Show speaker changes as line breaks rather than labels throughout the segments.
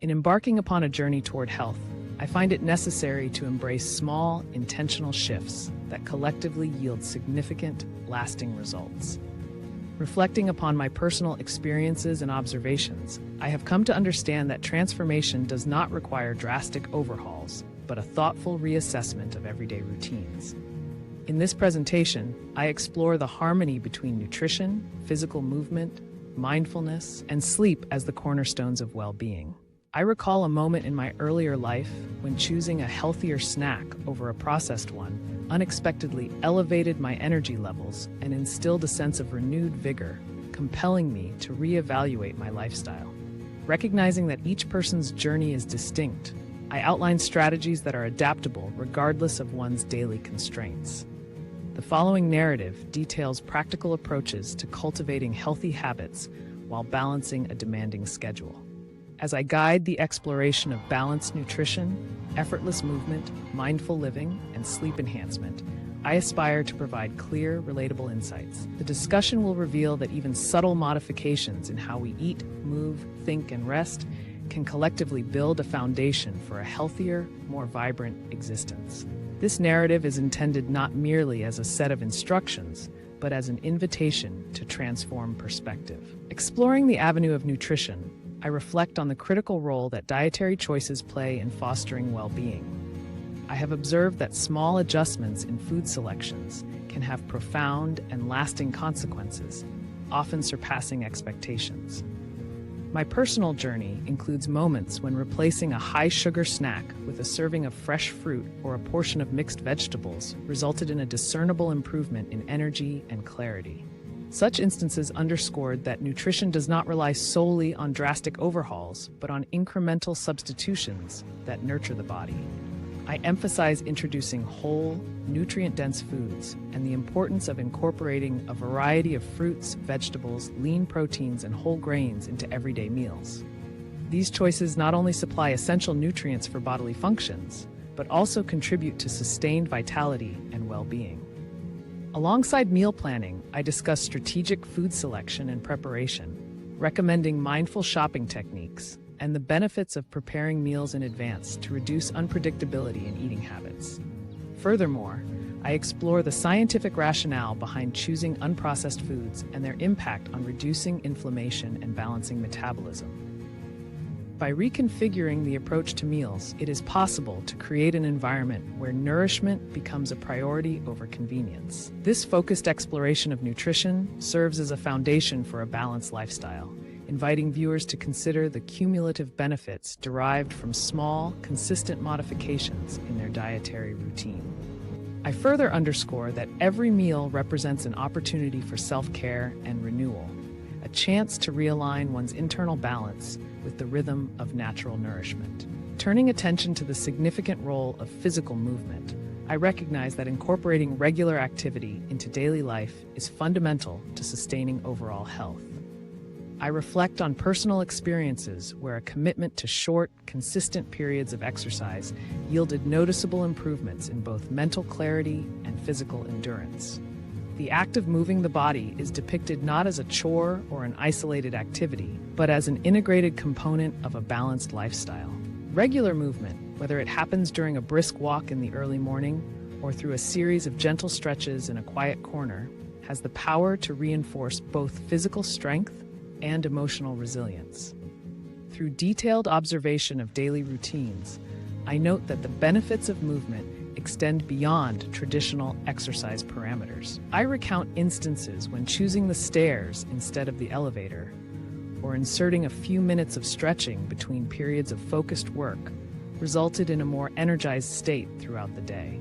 In embarking upon a journey toward health, I find it necessary to embrace small, intentional shifts that collectively yield significant, lasting results. Reflecting upon my personal experiences and observations, I have come to understand that transformation does not require drastic overhauls, but a thoughtful reassessment of everyday routines. In this presentation, I explore the harmony between nutrition, physical movement, mindfulness, and sleep as the cornerstones of well-being. I recall a moment in my earlier life when choosing a healthier snack over a processed one unexpectedly elevated my energy levels and instilled a sense of renewed vigor, compelling me to reevaluate my lifestyle. Recognizing that each person's journey is distinct, I outline strategies that are adaptable regardless of one's daily constraints. The following narrative details practical approaches to cultivating healthy habits while balancing a demanding schedule. As I guide the exploration of balanced nutrition, effortless movement, mindful living, and sleep enhancement, I aspire to provide clear, relatable insights. The discussion will reveal that even subtle modifications in how we eat, move, think, and rest can collectively build a foundation for a healthier, more vibrant existence. This narrative is intended not merely as a set of instructions, but as an invitation to transform perspective. Exploring the avenue of nutrition, I reflect on the critical role that dietary choices play in fostering well-being. I have observed that small adjustments in food selections can have profound and lasting consequences, often surpassing expectations. My personal journey includes moments when replacing a high-sugar snack with a serving of fresh fruit or a portion of mixed vegetables resulted in a discernible improvement in energy and clarity. Such instances underscored that nutrition does not rely solely on drastic overhauls, but on incremental substitutions that nurture the body. I emphasize introducing whole, nutrient-dense foods and the importance of incorporating a variety of fruits, vegetables, lean proteins, and whole grains into everyday meals. These choices not only supply essential nutrients for bodily functions, but also contribute to sustained vitality and well-being. Alongside meal planning, I discuss strategic food selection and preparation, recommending mindful shopping techniques and the benefits of preparing meals in advance to reduce unpredictability in eating habits. Furthermore, I explore the scientific rationale behind choosing unprocessed foods and their impact on reducing inflammation and balancing metabolism. By reconfiguring the approach to meals, it is possible to create an environment where nourishment becomes a priority over convenience. This focused exploration of nutrition serves as a foundation for a balanced lifestyle, inviting viewers to consider the cumulative benefits derived from small, consistent modifications in their dietary routine. I further underscore that every meal represents an opportunity for self-care and renewal, a chance to realign one's internal balance with the rhythm of natural nourishment. Turning attention to the significant role of physical movement, I recognize that incorporating regular activity into daily life is fundamental to sustaining overall health. I reflect on personal experiences where a commitment to short, consistent periods of exercise yielded noticeable improvements in both mental clarity and physical endurance. The act of moving the body is depicted not as a chore or an isolated activity, but as an integrated component of a balanced lifestyle. Regular movement, whether it happens during a brisk walk in the early morning or through a series of gentle stretches in a quiet corner, has the power to reinforce both physical strength and emotional resilience. Through detailed observation of daily routines, I note that the benefits of movement extend beyond traditional exercise parameters. I recount instances when choosing the stairs instead of the elevator, or inserting a few minutes of stretching between periods of focused work, resulted in a more energized state throughout the day.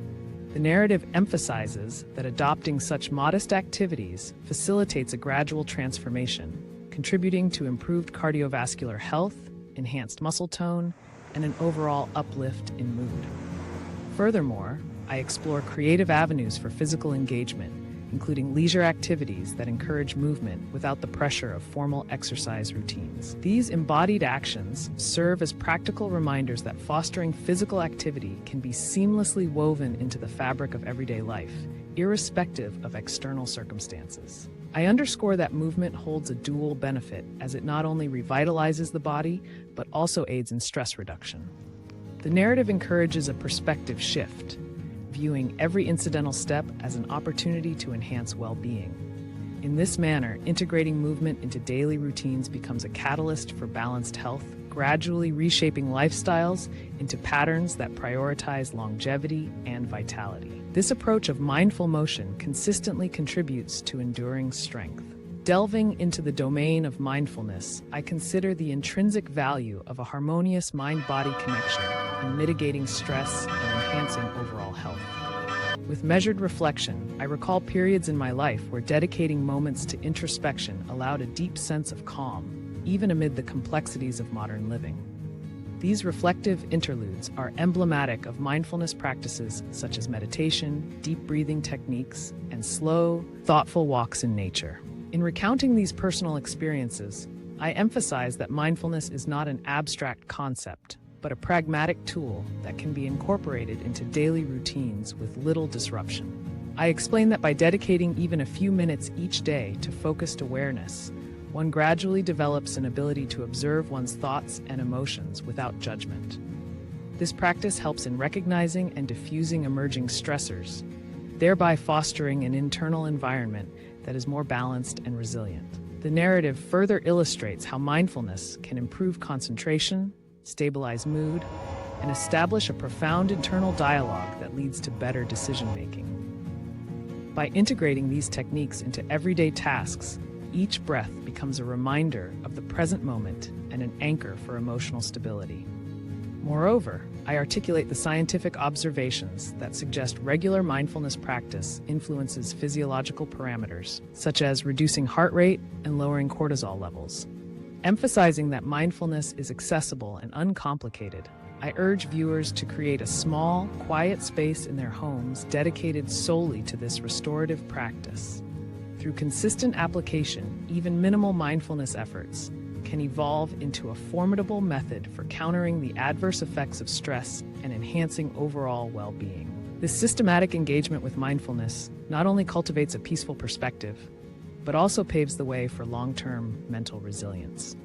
The narrative emphasizes that adopting such modest activities facilitates a gradual transformation, contributing to improved cardiovascular health, enhanced muscle tone, and an overall uplift in mood. Furthermore, I explore creative avenues for physical engagement, including leisure activities that encourage movement without the pressure of formal exercise routines. These embodied actions serve as practical reminders that fostering physical activity can be seamlessly woven into the fabric of everyday life, irrespective of external circumstances. I underscore that movement holds a dual benefit, as it not only revitalizes the body, but also aids in stress reduction. The narrative encourages a perspective shift, viewing every incidental step as an opportunity to enhance well-being. In this manner, integrating movement into daily routines becomes a catalyst for balanced health, gradually reshaping lifestyles into patterns that prioritize longevity and vitality. This approach of mindful motion consistently contributes to enduring strength. Delving into the domain of mindfulness, I consider the intrinsic value of a harmonious mind-body connection in mitigating stress and enhancing overall health. With measured reflection, I recall periods in my life where dedicating moments to introspection allowed a deep sense of calm, even amid the complexities of modern living. These reflective interludes are emblematic of mindfulness practices such as meditation, deep breathing techniques, and slow, thoughtful walks in nature. In recounting these personal experiences, I emphasize that mindfulness is not an abstract concept, but a pragmatic tool that can be incorporated into daily routines with little disruption. I explain that by dedicating even a few minutes each day to focused awareness, one gradually develops an ability to observe one's thoughts and emotions without judgment. This practice helps in recognizing and diffusing emerging stressors, thereby fostering an internal environment that is more balanced and resilient. The narrative further illustrates how mindfulness can improve concentration, stabilize mood, and establish a profound internal dialogue that leads to better decision-making. By integrating these techniques into everyday tasks, each breath becomes a reminder of the present moment and an anchor for emotional stability. Moreover, I articulate the scientific observations that suggest regular mindfulness practice influences physiological parameters, such as reducing heart rate and lowering cortisol levels. Emphasizing that mindfulness is accessible and uncomplicated, I urge viewers to create a small, quiet space in their homes dedicated solely to this restorative practice. Through consistent application, even minimal mindfulness efforts can evolve into a formidable method for countering the adverse effects of stress and enhancing overall well-being. This systematic engagement with mindfulness not only cultivates a peaceful perspective, but also paves the way for long-term mental resilience.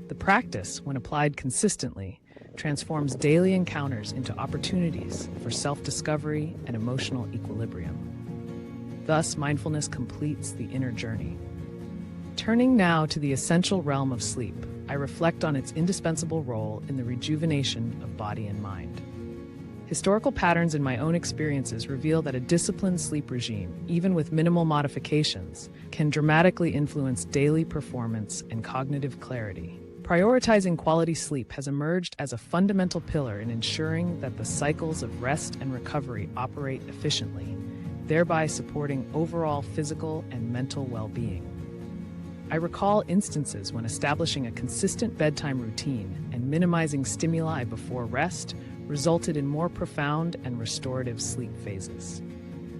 The practice, when applied consistently, transforms daily encounters into opportunities for self-discovery and emotional equilibrium. Thus, mindfulness completes the inner journey. Turning now to the essential realm of sleep, I reflect on its indispensable role in the rejuvenation of body and mind. Historical patterns in my own experiences reveal that a disciplined sleep regime, even with minimal modifications, can dramatically influence daily performance and cognitive clarity. Prioritizing quality sleep has emerged as a fundamental pillar in ensuring that the cycles of rest and recovery operate efficiently, thereby supporting overall physical and mental well-being. I recall instances when establishing a consistent bedtime routine and minimizing stimuli before rest resulted in more profound and restorative sleep phases.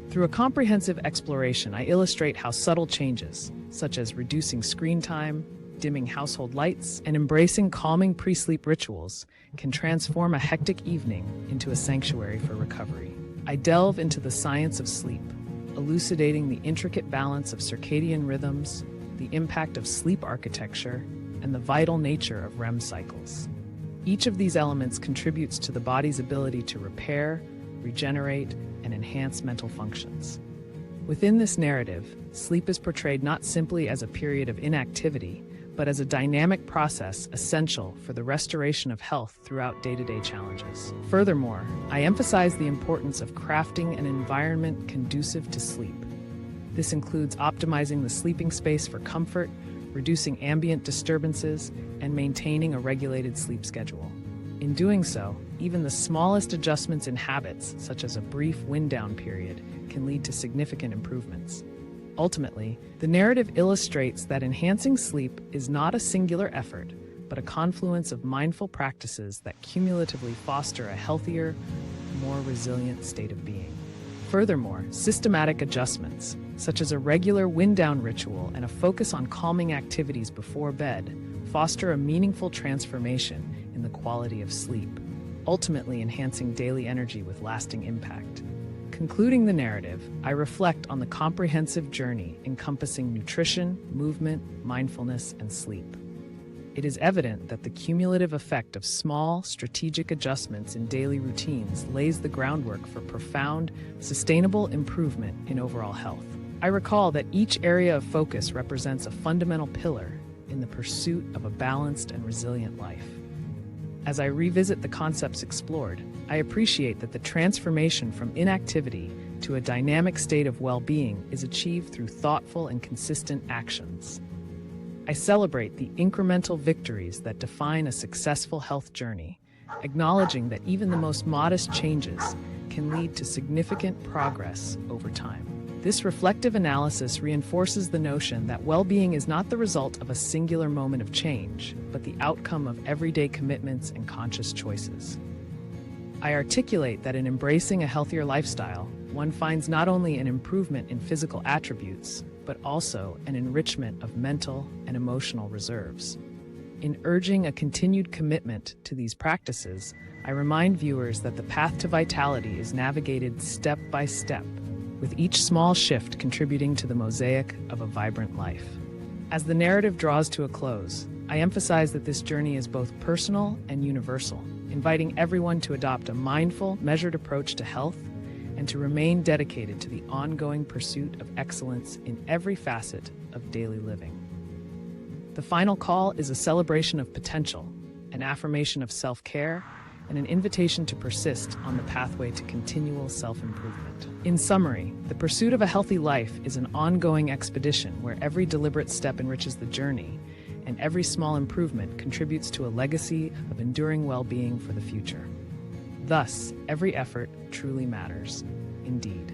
Through a comprehensive exploration, I illustrate how subtle changes, such as reducing screen time, dimming household lights, and embracing calming pre-sleep rituals, can transform a hectic evening into a sanctuary for recovery. I delve into the science of sleep, elucidating the intricate balance of circadian rhythms, the impact of sleep architecture, and the vital nature of REM cycles. Each of these elements contributes to the body's ability to repair, regenerate, and enhance mental functions. Within this narrative, sleep is portrayed not simply as a period of inactivity, but as a dynamic process essential for the restoration of health throughout day-to-day challenges. Furthermore, I emphasize the importance of crafting an environment conducive to sleep. This includes optimizing the sleeping space for comfort, reducing ambient disturbances, and maintaining a regulated sleep schedule. In doing so, even the smallest adjustments in habits, such as a brief wind-down period, can lead to significant improvements. Ultimately, the narrative illustrates that enhancing sleep is not a singular effort, but a confluence of mindful practices that cumulatively foster a healthier, more resilient state of being. Furthermore, systematic adjustments, such as a regular wind-down ritual and a focus on calming activities before bed, foster a meaningful transformation in the quality of sleep, ultimately enhancing daily energy with lasting impact. Concluding the narrative, I reflect on the comprehensive journey encompassing nutrition, movement, mindfulness, and sleep. It is evident that the cumulative effect of small, strategic adjustments in daily routines lays the groundwork for profound, sustainable improvement in overall health. I recall that each area of focus represents a fundamental pillar in the pursuit of a balanced and resilient life. As I revisit the concepts explored, I appreciate that the transformation from inactivity to a dynamic state of well-being is achieved through thoughtful and consistent actions. I celebrate the incremental victories that define a successful health journey, acknowledging that even the most modest changes can lead to significant progress over time. This reflective analysis reinforces the notion that well-being is not the result of a singular moment of change, but the outcome of everyday commitments and conscious choices. I articulate that in embracing a healthier lifestyle, one finds not only an improvement in physical attributes, but also an enrichment of mental and emotional reserves. In urging a continued commitment to these practices, I remind viewers that the path to vitality is navigated step by step, with each small shift contributing to the mosaic of a vibrant life. As the narrative draws to a close, I emphasize that this journey is both personal and universal, inviting everyone to adopt a mindful, measured approach to health and to remain dedicated to the ongoing pursuit of excellence in every facet of daily living. The final call is a celebration of potential, an affirmation of self-care, and an invitation to persist on the pathway to continual self-improvement. In summary, the pursuit of a healthy life is an ongoing expedition where every deliberate step enriches the journey, and every small improvement contributes to a legacy of enduring well-being for the future. Thus, every effort truly matters, indeed.